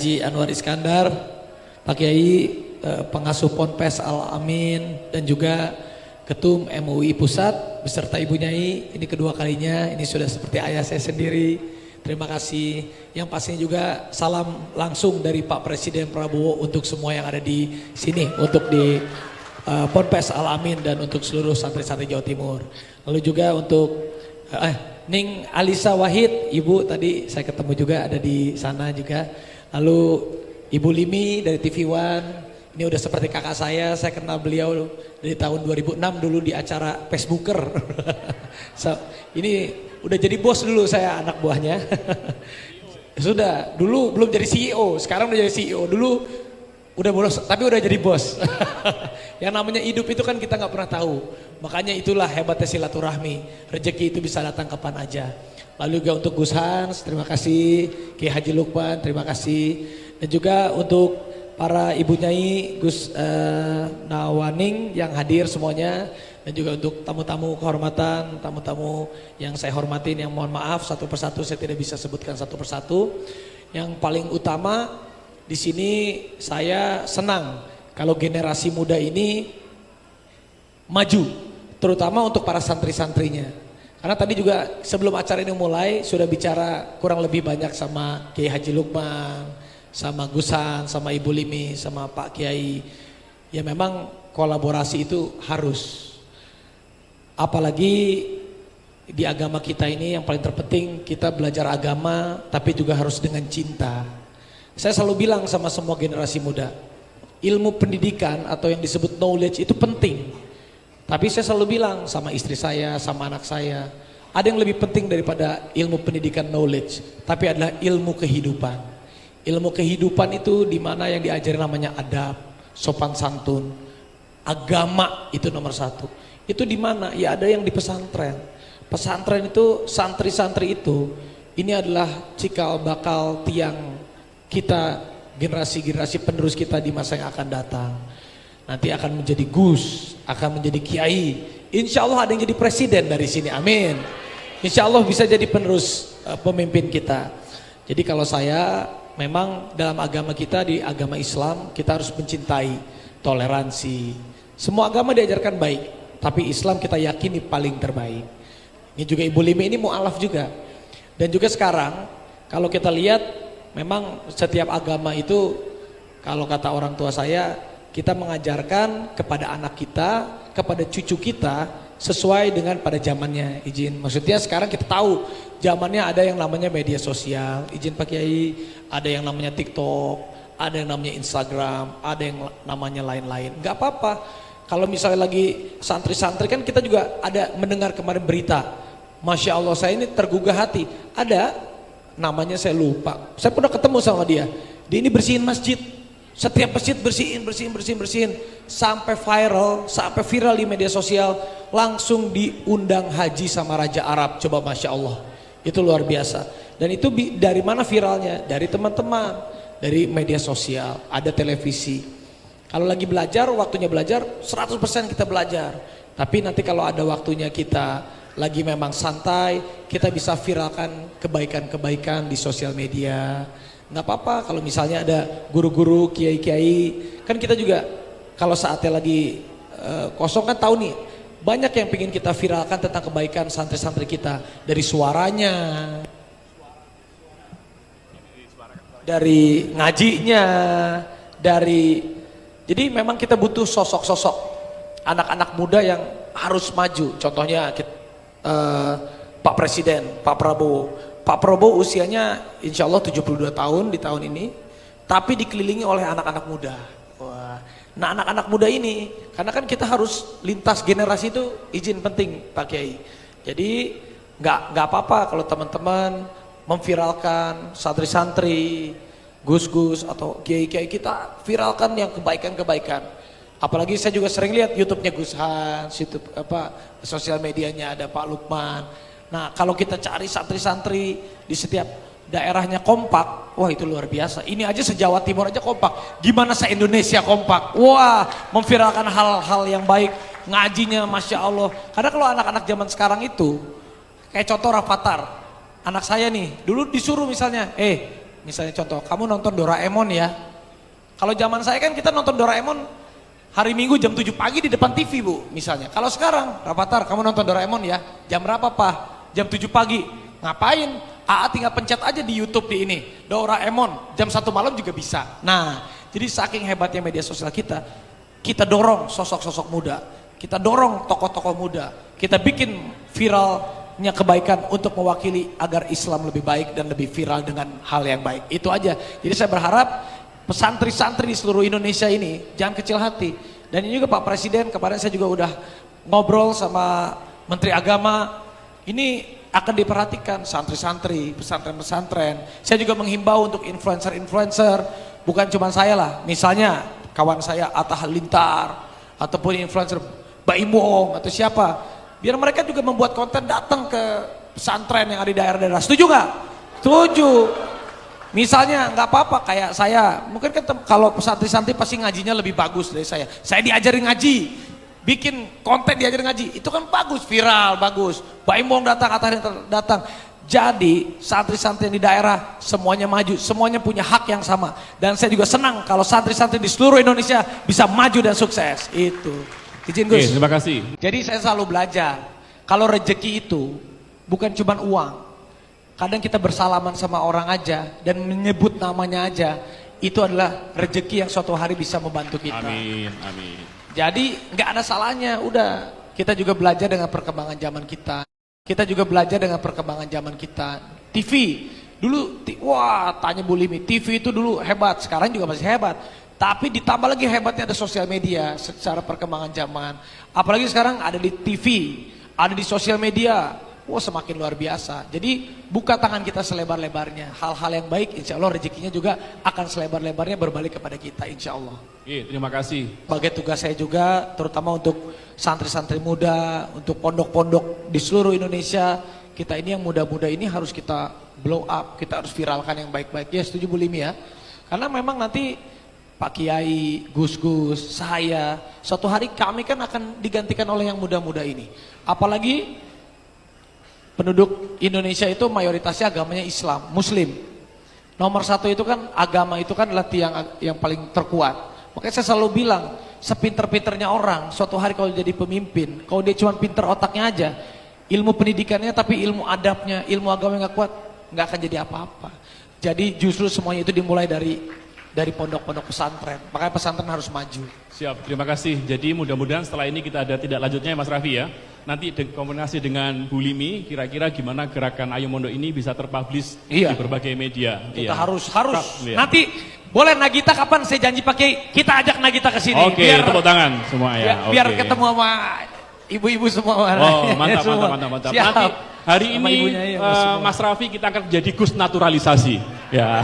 Haji Anwar Iskandar, Pak Kiai pengasuh Ponpes Al-Amin, dan juga Ketum MUI Pusat beserta Ibu Nyai. Ini kedua kalinya, ini sudah seperti ayah saya sendiri. Terima kasih. Yang pastinya juga salam langsung dari Pak Presiden Prabowo untuk semua yang ada di sini, untuk di Ponpes Al-Amin dan untuk seluruh santri-santri Jawa Timur. Lalu juga untuk Ning Alisa Wahid, Ibu tadi saya ketemu juga ada di sana juga. Lalu Ibu Limi dari TV One. Ini udah seperti kakak saya kenal beliau dari tahun 2006 dulu di acara Facebooker. Ini udah jadi bos dulu saya, anak buahnya. Sudah, dulu belum jadi CEO, sekarang udah jadi CEO. Dulu udah bolos, tapi udah jadi bos. Yang namanya hidup itu kan kita nggak pernah tahu. Makanya itulah hebatnya silaturahmi. Rezeki itu bisa datang kapan aja. Lalu juga untuk Gus Hans, terima kasih. Kiai Haji Lukman, terima kasih. Dan juga untuk para ibu nyai, Gus Nawaning yang hadir semuanya, dan juga untuk tamu-tamu kehormatan, tamu-tamu yang saya hormatin, yang mohon maaf satu persatu saya tidak bisa sebutkan satu persatu. Yang paling utama di sini saya senang kalau generasi muda ini maju, terutama untuk para santri-santrinya. Karena tadi juga sebelum acara ini mulai sudah bicara kurang lebih banyak sama Kiai Haji Lukman, sama Gusan, sama Ibu Limi, sama Pak Kiai. Ya memang kolaborasi itu harus. Apalagi di agama kita ini yang paling terpenting kita belajar agama tapi juga harus dengan cinta. Saya selalu bilang sama semua generasi muda, ilmu pendidikan atau yang disebut knowledge itu penting. Tapi saya selalu bilang sama istri saya, sama anak saya, ada yang lebih penting daripada ilmu pendidikan knowledge, tapi adalah ilmu kehidupan. Ilmu kehidupan itu dimana yang diajarin namanya adab, sopan santun, agama itu nomor satu. Itu dimana? Ya ada yang di pesantren. Pesantren itu santri-santri itu, ini adalah cikal bakal tiang kita, generasi-generasi penerus kita di masa yang akan datang. Nanti akan menjadi gus, akan menjadi kiai. Insya Allah ada yang jadi presiden dari sini, amin. Insya Allah bisa jadi penerus pemimpin kita. Jadi kalau saya memang dalam agama kita, di agama Islam kita harus mencintai, toleransi. Semua agama diajarkan baik, tapi Islam kita yakini paling terbaik. Ini juga Ibu Limi ini mu'alaf juga. Dan juga sekarang kalau kita lihat memang setiap agama itu, kalau kata orang tua saya, kita mengajarkan kepada anak kita, kepada cucu kita sesuai dengan pada zamannya. Izin, maksudnya sekarang kita tahu zamannya ada yang namanya media sosial, izin Pak Kiai, ada yang namanya TikTok, ada yang namanya Instagram, ada yang namanya lain-lain. Gak apa-apa. Kalau misalnya lagi santri-santri kan kita juga ada mendengar kemarin berita, Masya Allah saya ini tergugah hati. Ada namanya saya lupa, saya pernah ketemu sama dia ini bersihin masjid. Setiap masjid bersihin, sampai viral di media sosial, langsung diundang haji sama Raja Arab. Coba Masya Allah, itu luar biasa. Dan itu dari mana viralnya? Dari teman-teman, dari media sosial, ada televisi. Kalau lagi belajar, waktunya belajar, 100% kita belajar. Tapi nanti kalau ada waktunya kita lagi memang santai, kita bisa viralkan kebaikan-kebaikan di sosial media. Nggak apa-apa kalau misalnya ada guru-guru, kiai-kiai, kan kita juga kalau saatnya lagi kosong kan tahu nih, banyak yang pengen kita viralkan tentang kebaikan santri-santri kita, dari suaranya, dari ngajinya, jadi memang kita butuh sosok-sosok anak-anak muda yang harus maju. Contohnya Pak Presiden, Pak Prabowo. Pak Prabowo usianya insya Allah 72 tahun di tahun ini, tapi dikelilingi oleh anak-anak muda. Wah. Nah anak-anak muda ini, karena kan kita harus lintas generasi itu, izin penting Pak Kiai. Jadi nggak apa-apa kalau teman-teman memviralkan santri-santri, gus-gus atau kiai-kiai, kita viralkan yang kebaikan-kebaikan. Apalagi saya juga sering lihat YouTube-nya Gus Hans, YouTube sosial medianya ada Pak Lukman. Nah kalau kita cari santri-santri di setiap daerahnya kompak, wah itu luar biasa. Ini aja se-Jawa Timur aja kompak, gimana se-Indonesia kompak? Wah, memviralkan hal-hal yang baik, ngajinya Masya Allah. Karena kalau anak-anak zaman sekarang itu, kayak contoh Rafathar, anak saya nih, dulu disuruh misalnya, Misalnya contoh, kamu nonton Doraemon ya. Kalau zaman saya kan kita nonton Doraemon hari Minggu jam 7 pagi di depan TV Bu, misalnya. Kalau sekarang, Rapatar kamu nonton Doraemon ya, jam berapa Pak? Jam 7 pagi. Ngapain? AA tinggal pencet aja di YouTube di ini, Doraemon, jam 1 malam juga bisa. Nah, jadi saking hebatnya media sosial kita dorong sosok-sosok muda, kita dorong tokoh-tokoh muda, kita bikin viralnya kebaikan untuk mewakili agar Islam lebih baik dan lebih viral dengan hal yang baik. Itu aja. Jadi saya berharap pesantri-santri di seluruh Indonesia ini jangan kecil hati. Dan ini juga Pak Presiden, kemarin saya juga udah ngobrol sama Menteri Agama, ini akan diperhatikan santri-santri, pesantren-pesantren. Saya juga menghimbau untuk influencer-influencer, bukan cuma saya lah, misalnya kawan saya Atta Halilintar, ataupun influencer Baimong atau siapa, biar mereka juga membuat konten datang ke pesantren yang ada di daerah-daerah. Setuju nggak? Setuju. Misalnya nggak apa-apa kayak saya, mungkin kan kalau pesantren-santri pasti ngajinya lebih bagus dari saya. Saya diajarin ngaji, bikin konten diajarin ngaji, itu kan bagus, viral, bagus. Baimong datang, Atta Halilintar datang. Jadi santri-santri di daerah semuanya maju, semuanya punya hak yang sama. Dan saya juga senang kalau santri-santri di seluruh Indonesia bisa maju dan sukses. Itu. Izin Gus. Terima kasih. Jadi saya selalu belajar, kalau rezeki itu bukan cuma uang. Kadang kita bersalaman sama orang aja dan menyebut namanya aja, itu adalah rezeki yang suatu hari bisa membantu kita. Amin, amin. Jadi nggak ada salahnya, udah. Kita juga belajar dengan perkembangan zaman kita. Kita juga belajar dengan perkembangan zaman kita. TV, dulu, wah tanya Bu Limi, TV itu dulu hebat, sekarang juga masih hebat. Tapi ditambah lagi hebatnya ada sosial media secara perkembangan zaman. Apalagi sekarang ada di TV, ada di sosial media. Wah semakin luar biasa. Jadi buka tangan kita selebar-lebarnya. Hal-hal yang baik insya Allah rezekinya juga akan selebar-lebarnya berbalik kepada kita insya Allah. Iya, terima kasih. Sebagai tugas saya juga terutama untuk santri-santri muda, untuk pondok-pondok di seluruh Indonesia. Kita ini yang muda-muda ini harus kita blow up, kita harus viralkan yang baik-baik. Ya setuju Bu Limi ya. Karena memang nanti Pak Kiai, Gus-Gus, saya, suatu hari kami kan akan digantikan oleh yang muda-muda ini. Apalagi penduduk Indonesia itu mayoritasnya agamanya Islam, Muslim. Nomor satu itu kan agama itu kan adalah tiang yang paling terkuat. Makanya saya selalu bilang, sepinter-pinternya orang, suatu hari kalau jadi pemimpin, kalau dia cuma pinter otaknya aja, ilmu pendidikannya tapi ilmu adabnya, ilmu agama yang gak kuat, gak akan jadi apa-apa. Jadi justru semuanya itu dimulai dari pondok-pondok pesantren. Makanya pesantren harus maju. Siap, terima kasih. Jadi mudah-mudahan setelah ini kita ada tidak lanjutnya ya Mas Raffi ya. Nanti komunikasi dengan Bu Limi, kira-kira gimana gerakan Ayo Mondok ini bisa terpublish di berbagai media. Kita harus. Nanti boleh Nagita kapan saya janji pakai, kita ajak Nagita ke sini. Oke, tepuk tangan semua ya. Biar ketemu sama ibu-ibu semua. Oh, mantap. Siap. Nanti hari ini Mas Mas Raffi kita akan jadi Gus naturalisasi. Ya.